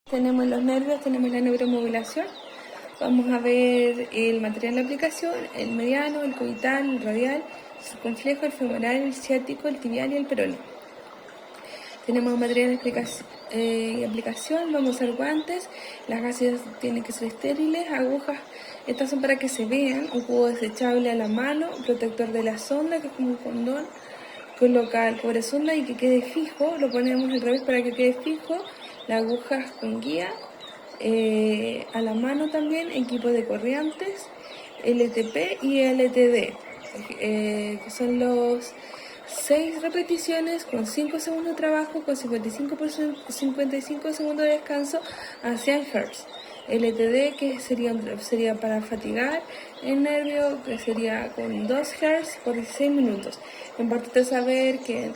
Tenemos los nervios, tenemos la neuromodulación. Vamos a ver el material de aplicación, el mediano, el cubital, el radial, el circunflejo, el femoral, el ciático, el tibial y el peroneo. Tenemos material de aplicación, vamos a usar guantes, las gases tienen que ser estériles, agujas, estas son para que se vean, un cubo desechable a la mano, protector de la sonda, que es como un condón, coloca el cobre sonda y que quede fijo, lo ponemos al revés para que quede fijo, las agujas con guía, a la mano también, equipo de corrientes, LTP y LTD, que son los 6 repeticiones con 5 segundos de trabajo, con 55 segundos de descanso a 100 Hz. LTD, que sería para fatigar el nervio, que sería con 2 Hz por 16 minutos. Es importante saber que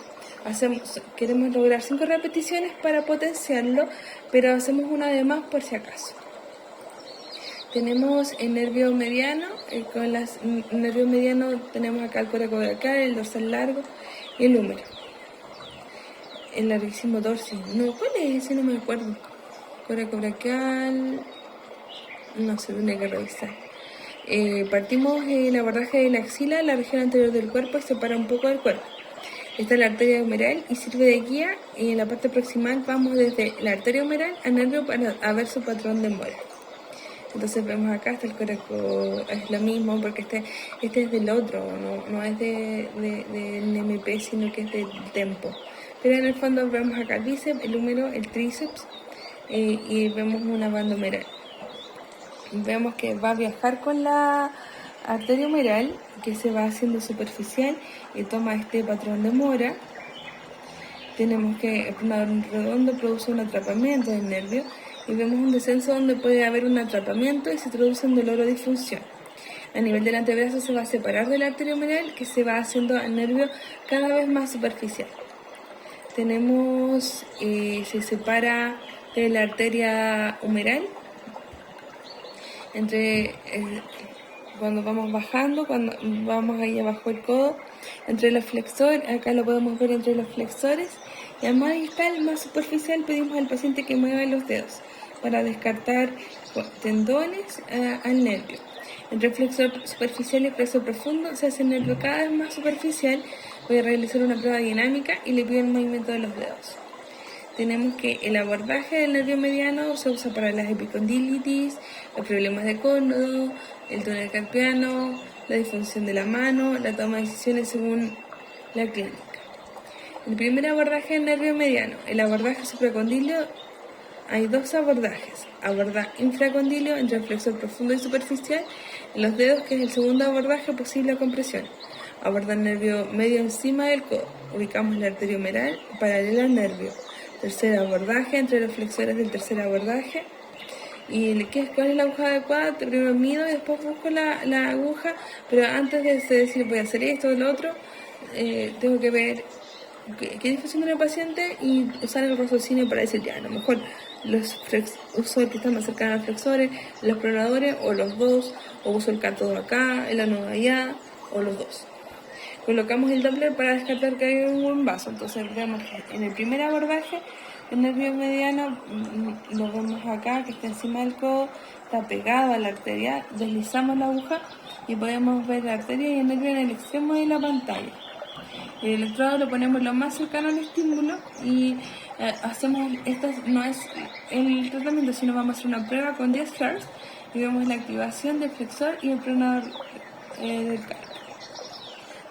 queremos lograr 5 repeticiones para potenciarlo, pero hacemos una de más por si acaso. Tenemos el nervio mediano, el nervio mediano tenemos acá el coracobrachial, el dorsal largo y el húmero. El larguísimo dorsi. No, ¿cuál es ese? No me acuerdo. Coracobrachial. No sé, tendría que revisar. Partimos el abordaje de la axila, la región anterior del cuerpo, y separa un poco del cuerpo. Esta es la arteria humeral y sirve de guía, y en la parte proximal vamos desde la arteria humeral al nervio para ver su patrón de mora. Entonces vemos acá, está el coraco, es lo mismo, porque este es del otro, no es del MP, sino que es del tempo. Pero en el fondo vemos acá el bíceps, el húmero, el tríceps, y vemos una banda humeral. Vemos que va a viajar con la arteria humeral, que se va haciendo superficial y toma este patrón de mora. Tenemos que un redondo produce un atrapamiento del nervio y vemos un descenso donde puede haber un atrapamiento y se produce un dolor o disfunción. A nivel del antebrazo se va a separar de la arteria humeral, que se va haciendo al nervio cada vez más superficial. Tenemos, se separa de la arteria humeral cuando vamos bajando, cuando vamos ahí abajo el codo, entre los flexores, acá lo podemos ver entre los flexores, y al más distal, más superficial, pedimos al paciente que mueva los dedos para descartar tendones al nervio. Entre el flexor superficial y el flexor profundo se hace el nervio cada vez más superficial. Voy a realizar una prueba dinámica y le pido el movimiento de los dedos. Tenemos que el abordaje del nervio mediano se usa para las epicondilitis, los problemas de cónodo, el túnel carpiano, la disfunción de la mano, la toma de decisiones según la clínica. El primer abordaje del nervio mediano, el abordaje supracondilio, hay 2 abordajes. Abordaje infracondilio entre el flexor profundo y superficial en los dedos, que es el segundo abordaje posible a compresión. Abordar el nervio medio encima del codo. Ubicamos la arteria humeral paralela al nervio. Tercer abordaje entre los flexores del tercer abordaje. ¿Y cuál es la aguja adecuada? Primero mido y después busco la aguja, pero antes de decir voy a hacer esto o lo otro, tengo que ver qué difusión tiene el paciente y usar el raciocinio para decir, ya, a lo mejor uso el que está más cercano a los flexores, los pronadores, o los dos, o uso el cátodo acá, el ánodo allá, o los dos. Colocamos el Doppler para descartar que hay un buen vaso. Entonces vemos que en el primer abordaje el nervio mediano lo vemos acá, que está encima del codo, está pegado a la arteria, deslizamos la aguja y podemos ver la arteria y el nervio en el extremo de la pantalla. El electrodo lo ponemos lo más cercano al estímulo y esto no es el tratamiento, sino vamos a hacer una prueba con 10 Hz y vemos la activación del flexor y el pronador del carpo.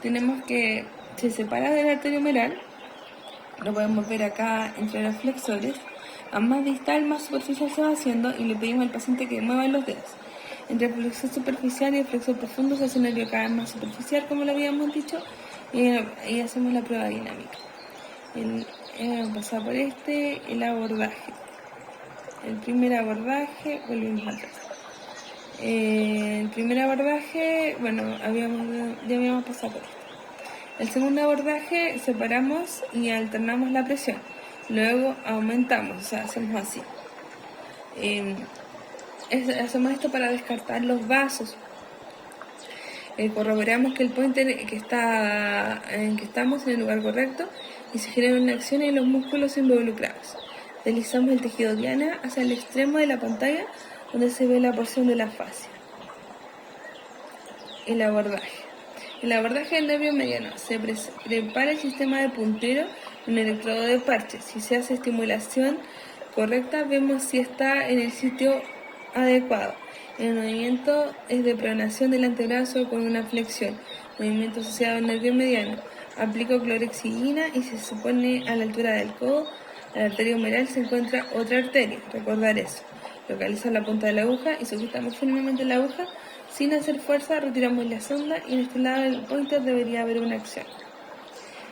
Tenemos que se separa de la arteria humeral, lo podemos ver acá entre los flexores, a más distal, más superficial se va haciendo, y le pedimos al paciente que mueva los dedos. Entre el flexor superficial y el flexor profundo se hace un nervio cada vez más superficial, como lo habíamos dicho, y hacemos la prueba dinámica. Pasar por el abordaje. El primer abordaje, volvemos atrás. El primer abordaje, bueno, ya habíamos pasado por esto. El segundo abordaje, separamos y alternamos la presión. Luego aumentamos, o sea, hacemos así. Hacemos esto para descartar los vasos. Corroboramos que el pointer en que estamos en el lugar correcto y se genera una acción en los músculos involucrados. Deslizamos el tejido diana hacia el extremo de la pantalla donde se ve la porción de la fascia. El abordaje. El abordaje del nervio mediano. Se prepara el sistema de puntero en un electrodo de parche. Si se hace estimulación correcta, vemos si está en el sitio adecuado. El movimiento es de pronación del antebrazo con una flexión. Movimiento asociado al nervio mediano. Aplico clorexidina y se supone a la altura del codo. A la arteria humeral se encuentra otra arteria. Recordar eso. Localiza la punta de la aguja y sujetamos firmemente la aguja. Sin hacer fuerza, retiramos la sonda y en este lado del pointer debería haber una acción.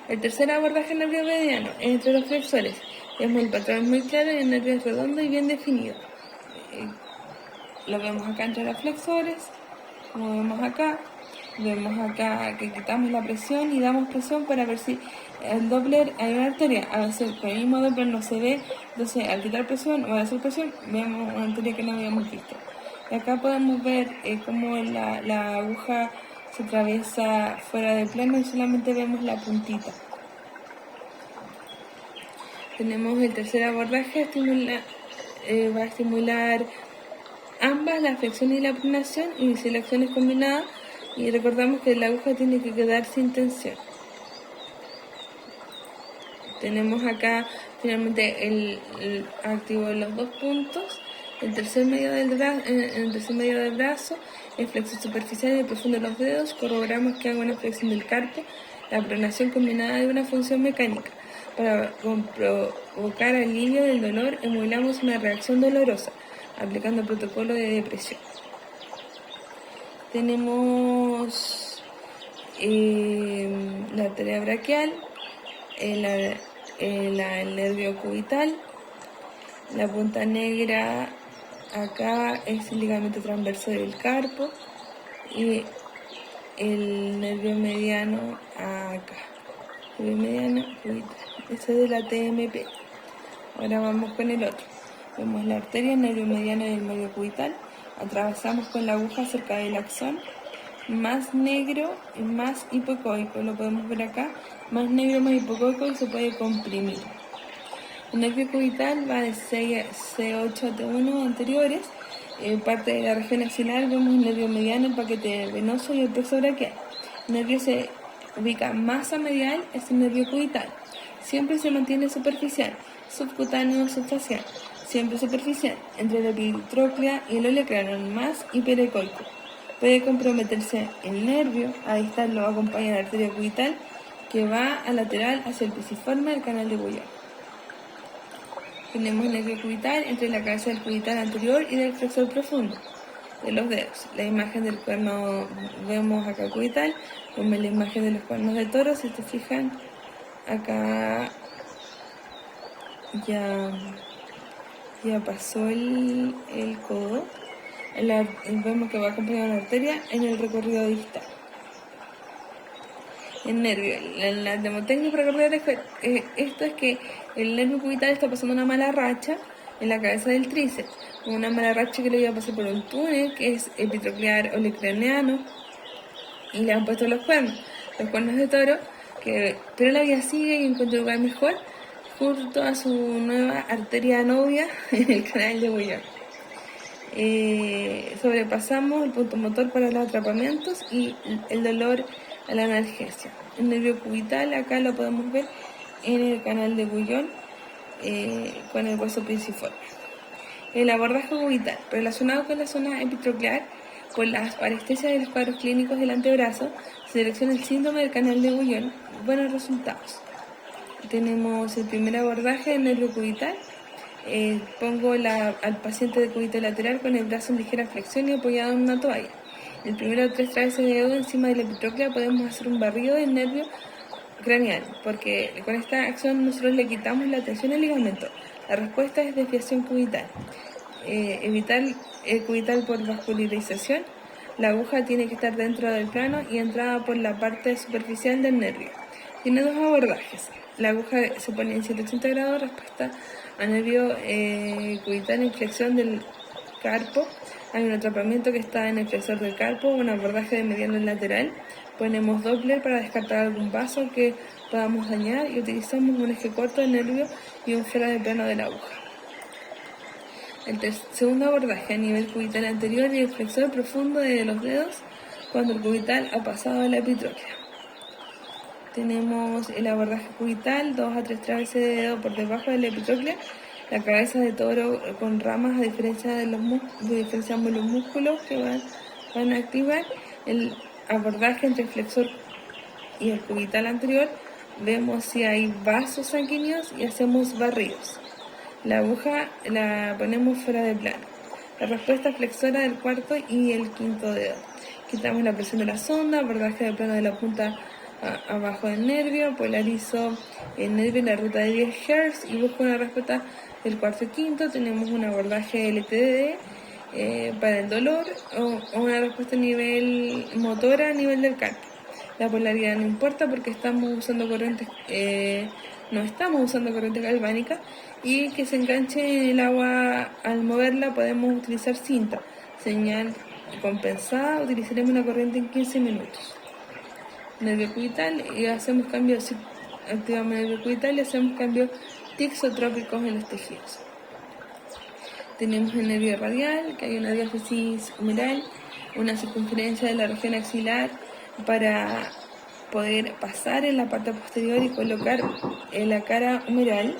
El tercer abordaje del nervio mediano es entre los flexores. Vemos el patrón muy claro y el nervio es redondo y bien definido. Lo vemos acá entre los flexores, como vemos acá. Vemos acá que quitamos la presión y damos presión para ver si el Doppler hay una arteria. A veces con el mismo Doppler no se ve, entonces al quitar presión o al hacer presión vemos una arteria que no habíamos visto. Y acá podemos ver cómo la aguja se atraviesa fuera del plano y solamente vemos la puntita. Tenemos el tercer abordaje, va a estimular ambas, la flexión y la pronación, y selecciones combinadas. Y recordamos que la aguja tiene que quedar sin tensión. Tenemos acá finalmente el activo de los dos puntos. El tercer medio del brazo, el flexo superficial y el profundo de los dedos. Corroboramos que haga una flexión del carpo. La pronación combinada de una función mecánica. Para provocar alivio del dolor, emulamos una reacción dolorosa, aplicando el protocolo de depresión. Tenemos la arteria braquial, el nervio cubital, la punta negra acá es el ligamento transverso del carpo y el nervio mediano acá, nervio mediano cubital. Este es de la TMP. Ahora vamos con el otro. Vemos la arteria, el nervio mediano y el nervio cubital. Atravesamos con la aguja cerca del axón, más negro y más hipocoico, lo podemos ver acá, más negro, más hipocoico y se puede comprimir. El nervio cubital va de C8 a T1 anteriores, parte de la región axilar vemos el nervio mediano, el paquete venoso y el plexo braquial. El nervio se ubica más a medial, es el nervio cubital. Siempre se mantiene superficial, subcutáneo, subfacial. Siempre superficial, entre la epitróclea y el olecrano, más hiperecoico. Puede comprometerse el nervio, ahí está, lo acompaña la arteria cubital, que va a lateral hacia el pisiforme del canal de Bouillon. Tenemos el nervio cubital entre la cabeza del cubital anterior y del flexor profundo de los dedos. La imagen del cuerno, vemos acá cubital, vemos la imagen de los cuernos de toro, si te fijan, acá ya pasó el codo. Vemos que va acompañado la arteria en el recorrido distal. El nervio, la mnemotécnica para recordar esto es que el nervio cubital está pasando una mala racha en la cabeza del tríceps, una mala racha que le iba a pasar por un túnel que es epitroclear olecraneano y le han puesto los cuernos de toro, pero la vida sigue y encuentra un lugar mejor junto a su nueva arteria novia en el canal de Bouillon. Sobrepasamos el punto motor para los atrapamientos y el dolor a la analgesia. El nervio cubital acá lo podemos ver en el canal de Bouillon con el hueso pisiforme. El abordaje cubital, relacionado con la zona epitroclear, por las parestesias de los cuadros clínicos del antebrazo, se selecciona el síndrome del canal de Bouillon. Buenos resultados. Tenemos el primer abordaje del nervio cubital. Pongo al paciente de cúbito lateral con el brazo en ligera flexión y apoyado en una toalla. El primero de 3 traveses de dedo encima de la epitróclea podemos hacer un barrido del nervio craneal, porque con esta acción nosotros le quitamos la tensión al ligamento. La respuesta es desviación cubital. Evitar el cubital por vascularización. La aguja tiene que estar dentro del plano y entrada por la parte superficial del nervio. Tiene 2 abordajes. La aguja se pone en 180 grados, respuesta al nervio cubital en flexión del carpo. Hay un atrapamiento que está en el flexor del carpo, un abordaje de mediano lateral. Ponemos Doppler para descartar algún vaso que podamos dañar y utilizamos un eje corto de nervio y un fuera de plano de la aguja. Segundo abordaje a nivel cubital anterior y el flexor profundo de los dedos cuando el cubital ha pasado a la epitróquea. Tenemos el abordaje cubital, 2 a 3 traveses de dedo por debajo de la epitróquea, la cabeza de toro con ramas a diferencia de diferenciamos los músculos que van a activar. El abordaje entre el flexor y el cubital anterior, vemos si hay vasos sanguíneos y hacemos barridos. La aguja la ponemos fuera de plano. La respuesta flexora del cuarto y el quinto dedo. Quitamos la presión de la sonda, abordaje de plano de la punta abajo del nervio, polarizo el nervio en la ruta de 10 Hz y busco una respuesta del cuarto y quinto. Tenemos un abordaje LTD para el dolor o una respuesta a nivel motora a nivel del carpio. La polaridad no importa porque estamos usando corrientes, no estamos usando corriente galvánica, y que se enganche en el agua al moverla podemos utilizar cinta. Señal compensada, utilizaremos una corriente en 15 minutos. Nervio cubital y hacemos cambios, activamos el nervio cubital y hacemos cambios tixotrópicos en los tejidos. Tenemos el nervio radial, que hay una diáfisis humeral, una circunferencia de la región axilar para poder pasar en la parte posterior y colocar en la cara humeral.